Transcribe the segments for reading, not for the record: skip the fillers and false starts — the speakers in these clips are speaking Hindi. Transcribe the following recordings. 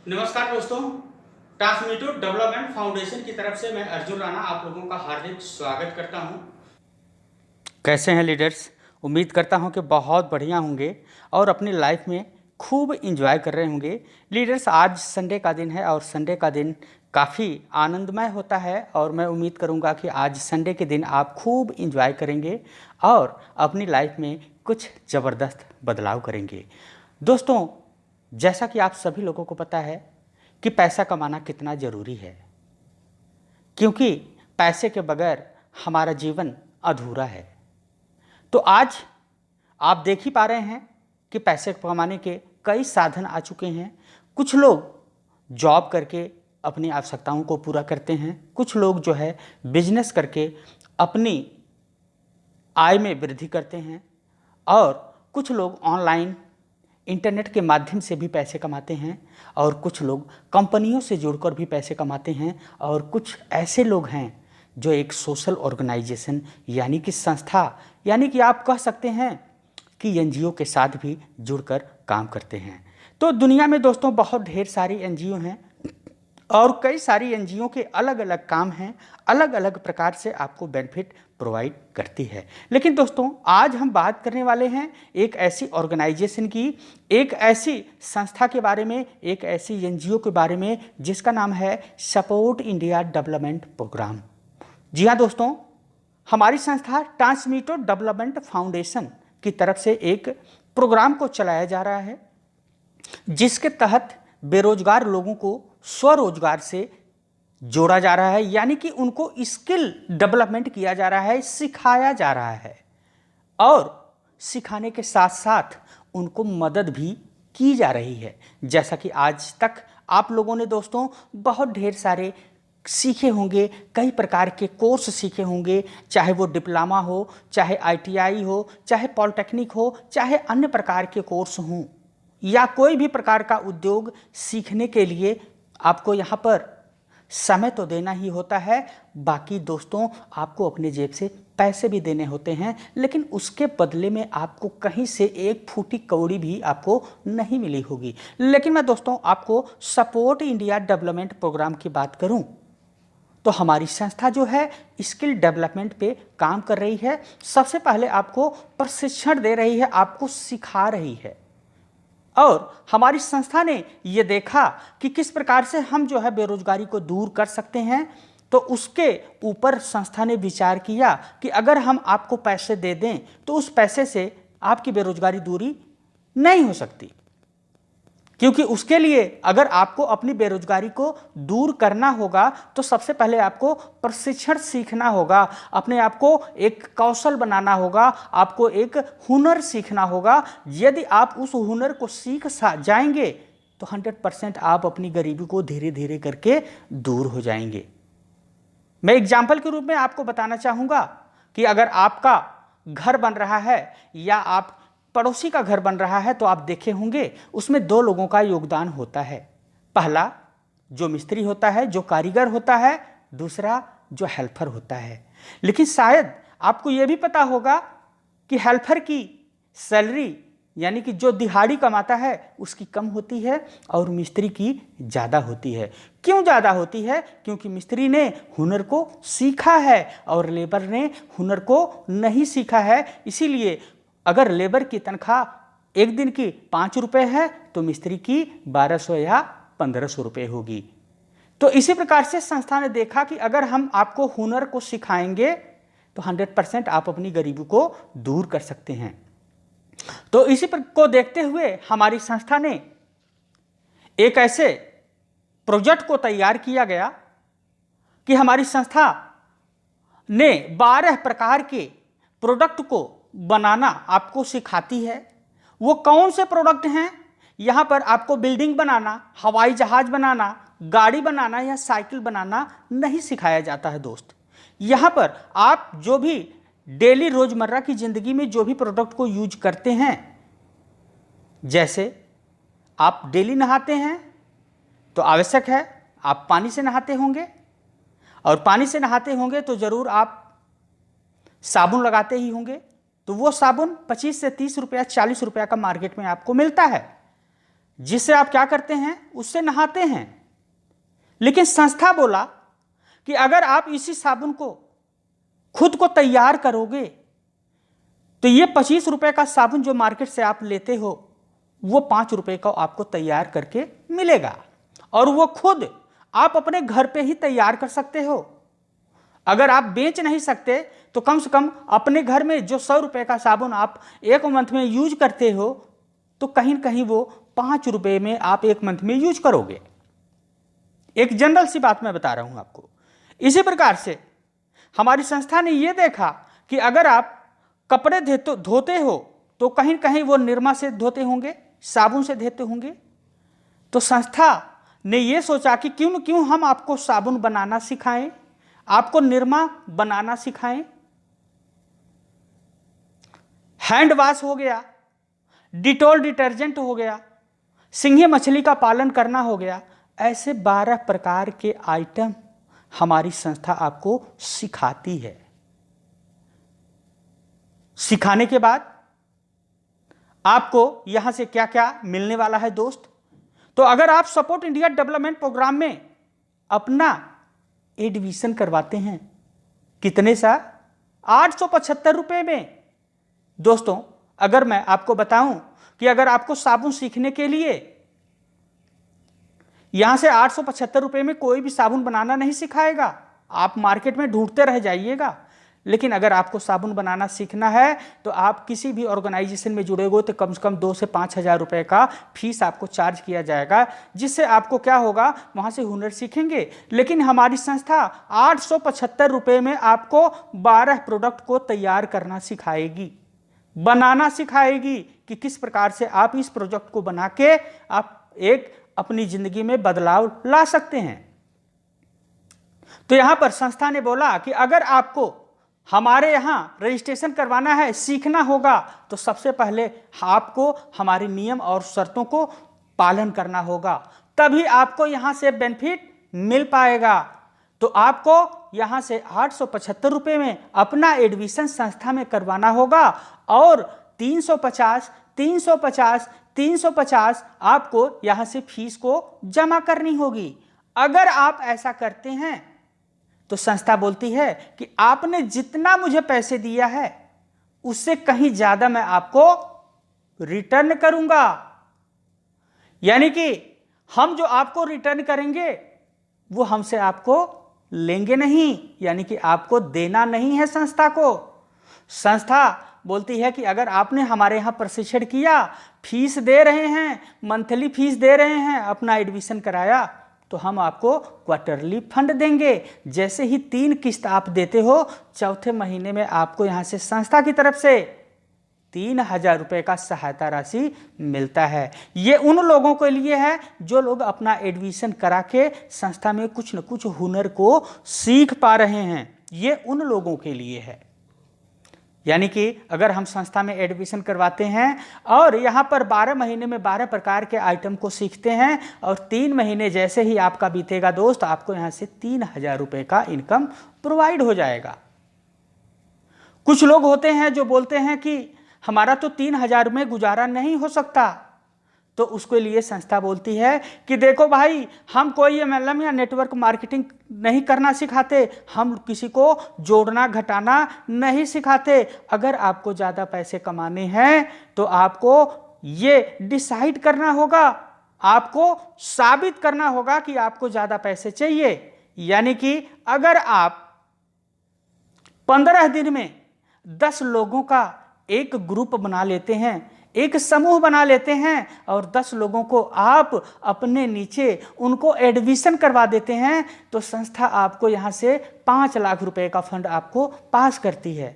नमस्कार दोस्तों, ट्रांसमीटर डेवलपमेंट फाउंडेशन की तरफ से मैं अर्जुन राणा आप लोगों का हार्दिक स्वागत करता हूं। कैसे हैं लीडर्स? उम्मीद करता हूं कि बहुत बढ़िया होंगे और अपनी लाइफ में खूब इंजॉय कर रहे होंगे। लीडर्स, आज संडे का दिन है और संडे का दिन काफ़ी आनंदमय होता है और मैं उम्मीद करूंगा कि आज संडे के दिन आप खूब इंजॉय करेंगे और अपनी लाइफ में कुछ ज़बरदस्त बदलाव करेंगे। दोस्तों, जैसा कि आप सभी लोगों को पता है कि पैसा कमाना कितना ज़रूरी है, क्योंकि पैसे के बगैर हमारा जीवन अधूरा है। तो आज आप देख ही पा रहे हैं कि पैसे कमाने के कई साधन आ चुके हैं। कुछ लोग जॉब करके अपनी आवश्यकताओं को पूरा करते हैं, कुछ लोग जो है बिजनेस करके अपनी आय में वृद्धि करते हैं और कुछ लोग ऑनलाइन इंटरनेट के माध्यम से भी पैसे कमाते हैं और कुछ लोग कंपनियों से जुड़कर भी पैसे कमाते हैं और कुछ ऐसे लोग हैं जो एक सोशल ऑर्गेनाइजेशन यानी कि संस्था यानी कि आप कह सकते हैं कि एनजीओ के साथ भी जुड़कर काम करते हैं। तो दुनिया में दोस्तों बहुत ढेर सारी एनजीओ हैं और कई सारी एनजीओ के अलग अलग काम हैं, अलग अलग प्रकार से आपको बेनिफिट प्रोवाइड करती है। लेकिन दोस्तों, आज हम बात करने वाले हैं एक ऐसी ऑर्गेनाइजेशन की, एक ऐसी संस्था के बारे में, एक ऐसी एनजीओ के बारे में जिसका नाम है सपोर्ट इंडिया डेवलपमेंट प्रोग्राम। जी हाँ दोस्तों, हमारी संस्था ट्रांसमीटर डेवलपमेंट फाउंडेशन की तरफ से एक प्रोग्राम को चलाया जा रहा है जिसके तहत बेरोजगार लोगों को स्वरोजगार से जोड़ा जा रहा है, यानी कि उनको स्किल डेवलपमेंट किया जा रहा है, सिखाया जा रहा है और सिखाने के साथ साथ उनको मदद भी की जा रही है। जैसा कि आज तक आप लोगों ने दोस्तों बहुत ढेर सारे सीखे होंगे, कई प्रकार के कोर्स सीखे होंगे, चाहे वो डिप्लोमा हो, चाहे आईटीआई हो, चाहे पॉलिटेक्निक हो, चाहे अन्य प्रकार के कोर्स हों या कोई भी प्रकार का उद्योग सीखने के लिए आपको यहाँ पर समय तो देना ही होता है। बाकी दोस्तों, आपको अपने जेब से पैसे भी देने होते हैं, लेकिन उसके बदले में आपको कहीं से एक फूटी कौड़ी भी आपको नहीं मिली होगी। लेकिन मैं दोस्तों आपको सपोर्ट इंडिया डेवलपमेंट प्रोग्राम की बात करूं तो हमारी संस्था जो है स्किल डेवलपमेंट पे काम कर रही है। सबसे पहले आपको प्रशिक्षण दे रही है, आपको सिखा रही है और हमारी संस्था ने ये देखा कि किस प्रकार से हम जो है बेरोजगारी को दूर कर सकते हैं, तो उसके ऊपर संस्था ने विचार किया कि अगर हम आपको पैसे दे दें तो उस पैसे से आपकी बेरोजगारी दूरी नहीं हो सकती, क्योंकि उसके लिए अगर आपको अपनी बेरोजगारी को दूर करना होगा तो सबसे पहले आपको प्रशिक्षण सीखना होगा, अपने आप को एक कौशल बनाना होगा, आपको एक हुनर सीखना होगा। यदि आप उस हुनर को सीख जाएंगे तो 100% आप अपनी गरीबी को धीरे धीरे करके दूर हो जाएंगे। मैं एग्जाम्पल के रूप में आपको बताना चाहूँगा कि अगर आपका घर बन रहा है या आप पड़ोसी का घर बन रहा है तो आप देखे होंगे उसमें दो लोगों का योगदान होता है। पहला जो मिस्त्री होता है, जो कारीगर होता है, दूसरा जो हेल्पर होता है। लेकिन शायद आपको यह भी पता होगा कि हेल्पर की सैलरी यानी कि जो दिहाड़ी कमाता है उसकी कम होती है और मिस्त्री की ज़्यादा होती है। क्यों ज़्यादा होती है? क्योंकि मिस्त्री ने हुनर को सीखा है और लेबर ने हुनर को नहीं सीखा है। इसीलिए अगर लेबर की तनख्वाह एक दिन की 5 रुपये है तो मिस्त्री की 1200 या 1500 रुपये होगी। तो इसी प्रकार से संस्था ने देखा कि अगर हम आपको हुनर को सिखाएंगे तो 100% आप अपनी गरीबी को दूर कर सकते हैं। तो इसी पर को देखते हुए हमारी संस्था ने एक ऐसे प्रोजेक्ट को तैयार किया गया कि हमारी संस्था ने 12 प्रकार के प्रोडक्ट को बनाना आपको सिखाती है। वो कौन से प्रोडक्ट हैं? यहाँ पर आपको बिल्डिंग बनाना, हवाई जहाज बनाना, गाड़ी बनाना या साइकिल बनाना नहीं सिखाया जाता है दोस्त। यहाँ पर आप जो भी डेली रोजमर्रा की जिंदगी में जो भी प्रोडक्ट को यूज करते हैं, जैसे आप डेली नहाते हैं तो आवश्यक है आप पानी से नहाते होंगे और पानी से नहाते होंगे तो जरूर आप साबुन लगाते ही होंगे। तो वो साबुन 25 से 30 रुपया 40 रुपया का मार्केट में आपको मिलता है। जिससे आप क्या करते हैं, उससे नहाते हैं। लेकिन संस्था बोला कि अगर आप इसी साबुन को खुद को तैयार करोगे तो ये 25 रुपए का साबुन जो मार्केट से आप लेते हो वो 5 रुपए का आपको तैयार करके मिलेगा, और वो खुद आप अपने घर पे ही तैयार कर सकते हो। अगर आप बेच नहीं सकते तो कम से कम अपने घर में जो 100 रुपए का साबुन आप एक मंथ में यूज करते हो तो कहीं कहीं वो 5 रुपए में आप एक मंथ में यूज करोगे। एक जनरल सी बात मैं बता रहा हूं आपको। इसी प्रकार से हमारी संस्था ने यह देखा कि अगर आप कपड़े धोते हो तो कहीं कहीं वो निरमा से धोते होंगे, साबुन से धोते होंगे, तो संस्था ने यह सोचा कि क्यों क्यों हम आपको साबुन बनाना सिखाएं, आपको निरमा बनाना सिखाएं। हैंड वॉश हो गया, डिटॉल डिटर्जेंट हो गया, सिंघी मछली का पालन करना हो गया, ऐसे 12 प्रकार के आइटम हमारी संस्था आपको सिखाती है। सिखाने के बाद आपको यहां से क्या क्या मिलने वाला है दोस्त, तो अगर आप सपोर्ट इंडिया डेवलपमेंट प्रोग्राम में अपना एडमिशन करवाते हैं, कितने सा 875 रुपए में। दोस्तों अगर मैं आपको बताऊं कि अगर आपको साबुन सीखने के लिए यहां से 875 रुपए में कोई भी साबुन बनाना नहीं सिखाएगा, आप मार्केट में ढूंढते रह जाइएगा। लेकिन अगर आपको साबुन बनाना सीखना है तो आप किसी भी ऑर्गेनाइजेशन में जुड़ेगो तो कम से कम 2 से 5 हज़ार रुपए का फीस आपको चार्ज किया जाएगा, जिससे आपको क्या होगा, वहां से हुनर सीखेंगे। लेकिन हमारी संस्था 875 रुपए में आपको 12 प्रोडक्ट को तैयार करना सिखाएगी, बनाना सिखाएगी कि किस प्रकार से आप इस प्रोजेक्ट को बना के आप एक अपनी जिंदगी में बदलाव ला सकते हैं। तो यहां पर संस्था ने बोला कि अगर आपको हमारे यहां रजिस्ट्रेशन करवाना है, सीखना होगा, तो सबसे पहले आपको हमारे नियम और शर्तों को पालन करना होगा, तभी आपको यहां से बेनिफिट मिल पाएगा। तो आपको यहां से 875 रुपए में अपना एडमिशन संस्था में करवाना होगा और 350 आपको यहां से फीस को जमा करनी होगी। अगर आप ऐसा करते हैं तो संस्था बोलती है कि आपने जितना मुझे पैसे दिया है उससे कहीं ज्यादा मैं आपको रिटर्न करूंगा, यानी कि हम जो आपको रिटर्न करेंगे वो हमसे आपको लेंगे नहीं, यानी कि आपको देना नहीं है संस्था को। संस्था बोलती है कि अगर आपने हमारे यहाँ प्रशिक्षण किया, फीस दे रहे हैं, मंथली फीस दे रहे हैं, अपना एडमिशन कराया, तो हम आपको क्वार्टरली फंड देंगे। जैसे ही 3 किस्त आप देते हो, चौथे महीने में आपको यहाँ से संस्था की तरफ से 3000 रुपये का सहायता राशि मिलता है। ये उन लोगों के लिए है जो लोग अपना एडमिशन करा के संस्था में कुछ न कुछ हुनर को सीख पा रहे हैं, ये उन लोगों के लिए है। यानी कि अगर हम संस्था में एडमिशन करवाते हैं और यहाँ पर 12 महीने में 12 प्रकार के आइटम को सीखते हैं और 3 महीने जैसे ही आपका बीतेगा दोस्त, आपको यहाँ से 3000 रुपये का इनकम प्रोवाइड हो जाएगा। कुछ लोग होते हैं जो बोलते हैं कि हमारा तो 3000 में गुजारा नहीं हो सकता, तो उसके लिए संस्था बोलती है कि देखो भाई, हम कोई MLM या नेटवर्क मार्केटिंग नहीं करना सिखाते, हम किसी को जोड़ना घटाना नहीं सिखाते। अगर आपको ज़्यादा पैसे कमाने हैं तो आपको ये डिसाइड करना होगा, आपको साबित करना होगा कि आपको ज़्यादा पैसे चाहिए। यानी कि अगर आप 15 दिन में 10 लोगों का एक ग्रुप बना लेते हैं, एक समूह बना लेते हैं और 10 लोगों को आप अपने नीचे उनको एडमिशन करवा देते हैं, तो संस्था आपको यहाँ से 5 लाख रुपए का फंड आपको पास करती है।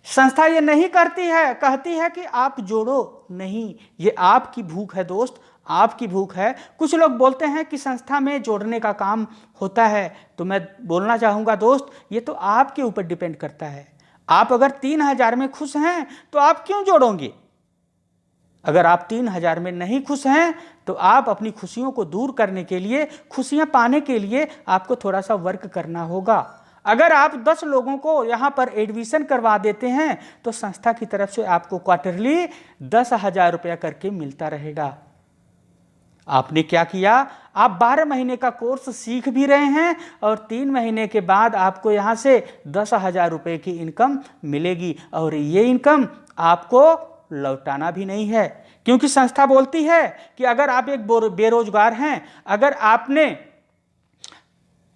संस्था ये नहीं करती है, कहती है कि आप जोड़ो नहीं, ये आपकी भूख है दोस्त, आपकी भूख है। कुछ लोग बोलते हैं कि संस्था में जोड़ने का काम होता है, तो मैं बोलना चाहूँगा दोस्त, ये तो आपके ऊपर डिपेंड करता है। आप अगर 3000 में खुश हैं तो आप क्यों जोड़ोगे? अगर आप 3000 में नहीं खुश हैं तो आप अपनी खुशियों को दूर करने के लिए, खुशियां पाने के लिए आपको थोड़ा सा वर्क करना होगा। अगर आप 10 लोगों को यहाँ पर एडमिशन करवा देते हैं तो संस्था की तरफ से आपको क्वार्टरली 10,000 रुपया करके मिलता रहेगा। आपने क्या किया, आप 12 महीने का कोर्स सीख भी रहे हैं और 3 महीने के बाद आपको यहाँ से 10,000 रुपये की इनकम मिलेगी और ये इनकम आपको लौटाना भी नहीं है, क्योंकि संस्था बोलती है कि अगर आप एक बेरोजगार हैं, अगर आपने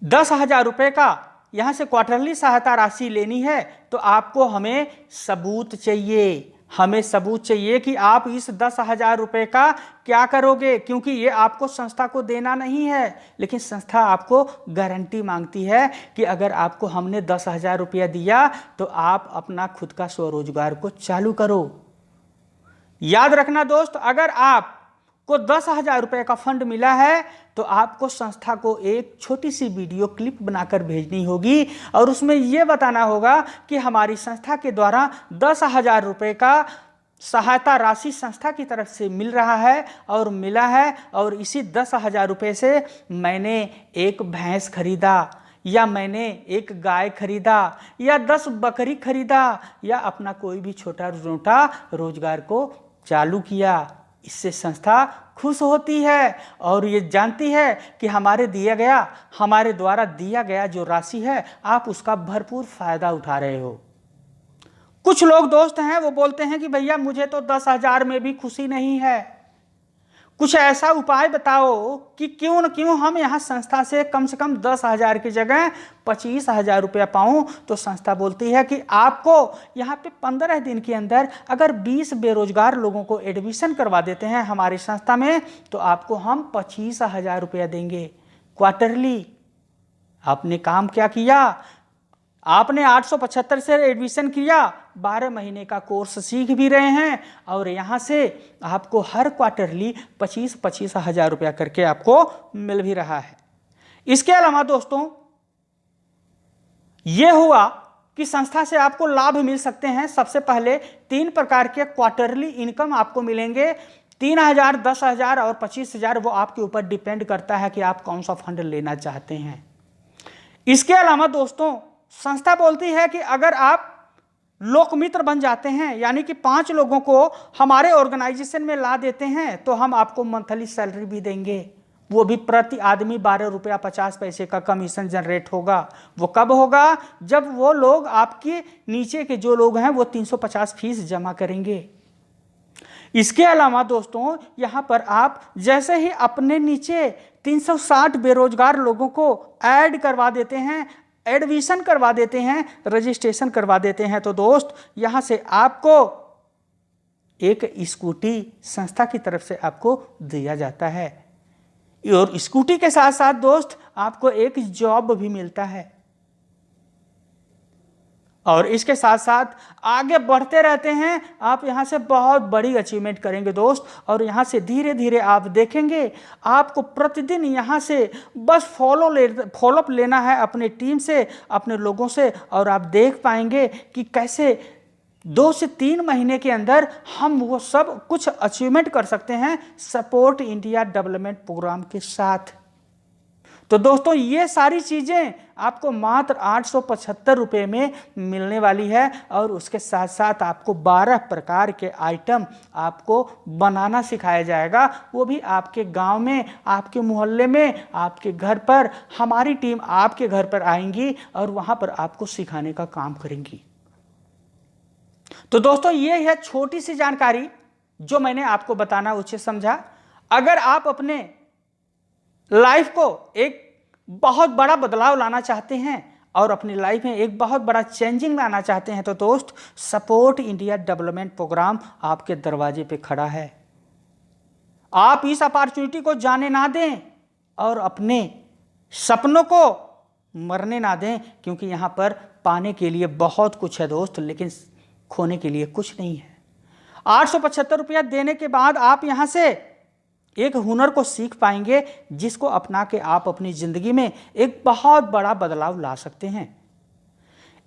10,000 रुपये का यहाँ से क्वार्टरली सहायता राशि लेनी है तो आपको हमें सबूत चाहिए, हमें सबूत चाहिए कि आप इस 10,000 रुपये का क्या करोगे, क्योंकि ये आपको संस्था को देना नहीं है, लेकिन संस्था आपको गारंटी मांगती है कि अगर आपको हमने 10,000 रुपया दिया तो आप अपना खुद का स्वरोजगार को चालू करो। याद रखना दोस्त, अगर आपको 10,000 रुपये का फंड मिला है तो आपको संस्था को एक छोटी सी वीडियो क्लिप बनाकर भेजनी होगी और उसमें यह बताना होगा कि हमारी संस्था के द्वारा 10,000 रुपये का सहायता राशि संस्था की तरफ से मिल रहा है और मिला है, और इसी 10,000 रुपये से मैंने एक भैंस खरीदा, या मैंने एक गाय खरीदा, या 10 बकरी खरीदा, या अपना कोई भी छोटा मोटा रोजगार को चालू किया। इससे संस्था खुश होती है और ये जानती है कि हमारे द्वारा दिया गया जो राशि है आप उसका भरपूर फायदा उठा रहे हो। कुछ लोग दोस्त हैं वो बोलते हैं कि भैया मुझे तो 10,000 में भी खुशी नहीं है, कुछ ऐसा उपाय बताओ कि क्यों न क्यों हम यहाँ संस्था से कम 10,000 की जगह 25,000 रुपया पाऊँ। तो संस्था बोलती है कि आपको यहाँ पे 15 दिन के अंदर अगर 20 बेरोजगार लोगों को एडमिशन करवा देते हैं हमारी संस्था में तो आपको हम 25,000 रुपया देंगे क्वार्टरली। आपने काम क्या किया, आपने 875 से एडमिशन किया, 12 महीने का कोर्स सीख भी रहे हैं और यहाँ से आपको हर क्वार्टरली 25,000 रुपया करके आपको मिल भी रहा है। इसके अलावा दोस्तों ये हुआ कि संस्था से आपको लाभ मिल सकते हैं। सबसे पहले 3 प्रकार के क्वार्टरली इनकम आपको मिलेंगे, 3,000, 10,000 और 25,000। वो आपके ऊपर डिपेंड करता है कि आप कौन सा फंड लेना चाहते हैं। इसके अलावा दोस्तों संस्था बोलती है कि अगर आप लोकमित्र बन जाते हैं, यानी कि 5 लोगों को हमारे ऑर्गेनाइजेशन में ला देते हैं, तो हम आपको मंथली सैलरी भी देंगे, वो भी प्रति आदमी 12 रुपया 50 पैसे का कमीशन जनरेट होगा। वो कब होगा, जब वो लोग आपके नीचे के जो लोग हैं वो 350 फीस जमा करेंगे। इसके अलावा दोस्तों यहाँ पर आप जैसे ही अपने नीचे 360 बेरोजगार लोगों को ऐड करवा देते हैं, एडमिशन करवा देते हैं, रजिस्ट्रेशन करवा देते हैं, तो दोस्त यहाँ से आपको एक स्कूटी संस्था की तरफ से आपको दिया जाता है और स्कूटी के साथ साथ दोस्त आपको एक जॉब भी मिलता है। और इसके साथ साथ आगे बढ़ते रहते हैं, आप यहाँ से बहुत बड़ी अचीवमेंट करेंगे दोस्त। और यहाँ से धीरे धीरे आप देखेंगे आपको प्रतिदिन यहाँ से बस फॉलोअप लेना है अपने टीम से, अपने लोगों से, और आप देख पाएंगे कि कैसे 2 से 3 महीने के अंदर हम वो सब कुछ अचीवमेंट कर सकते हैं सपोर्ट इंडिया डेवलपमेंट प्रोग्राम के साथ। तो दोस्तों ये सारी चीज़ें आपको मात्र 875 रुपये में मिलने वाली है और उसके साथ साथ आपको 12 प्रकार के आइटम आपको बनाना सिखाया जाएगा, वो भी आपके गांव में, आपके मोहल्ले में, आपके घर पर। हमारी टीम आपके घर पर आएंगी और वहां पर आपको सिखाने का काम करेंगी। तो दोस्तों ये है छोटी सी जानकारी जो मैंने आपको बताना उचित समझा। अगर आप अपने लाइफ को एक बहुत बड़ा बदलाव लाना चाहते हैं और अपनी लाइफ में एक बहुत बड़ा चेंजिंग लाना चाहते हैं तो दोस्त सपोर्ट इंडिया डेवलपमेंट प्रोग्राम आपके दरवाजे पे खड़ा है। आप इस अपॉर्चुनिटी को जाने ना दें और अपने सपनों को मरने ना दें, क्योंकि यहाँ पर पाने के लिए बहुत कुछ है दोस्त, लेकिन खोने के लिए कुछ नहीं है। 875 रुपया देने के बाद आप यहाँ से एक हुनर को सीख पाएंगे जिसको अपना के आप अपनी ज़िंदगी में एक बहुत बड़ा बदलाव ला सकते हैं।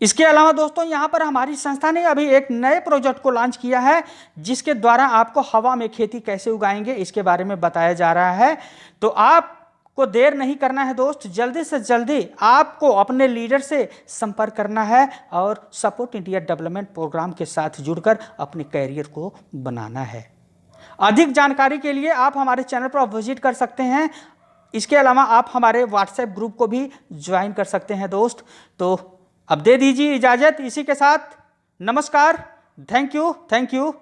इसके अलावा दोस्तों यहाँ पर हमारी संस्था ने अभी एक नए प्रोजेक्ट को लॉन्च किया है जिसके द्वारा आपको हवा में खेती कैसे उगाएंगे इसके बारे में बताया जा रहा है। तो आपको देर नहीं करना है दोस्त, जल्दी से जल्दी आपको अपने लीडर से संपर्क करना है और सपोर्ट इंडिया डेवलपमेंट प्रोग्राम के साथ जुड़कर अपने कैरियर को बनाना है। अधिक जानकारी के लिए आप हमारे चैनल पर विजिट कर सकते हैं। इसके अलावा आप हमारे व्हाट्सएप ग्रुप को भी ज्वाइन कर सकते हैं दोस्त। तो अब दे दीजिए इजाज़त। इसी के साथ नमस्कार, थैंक यू।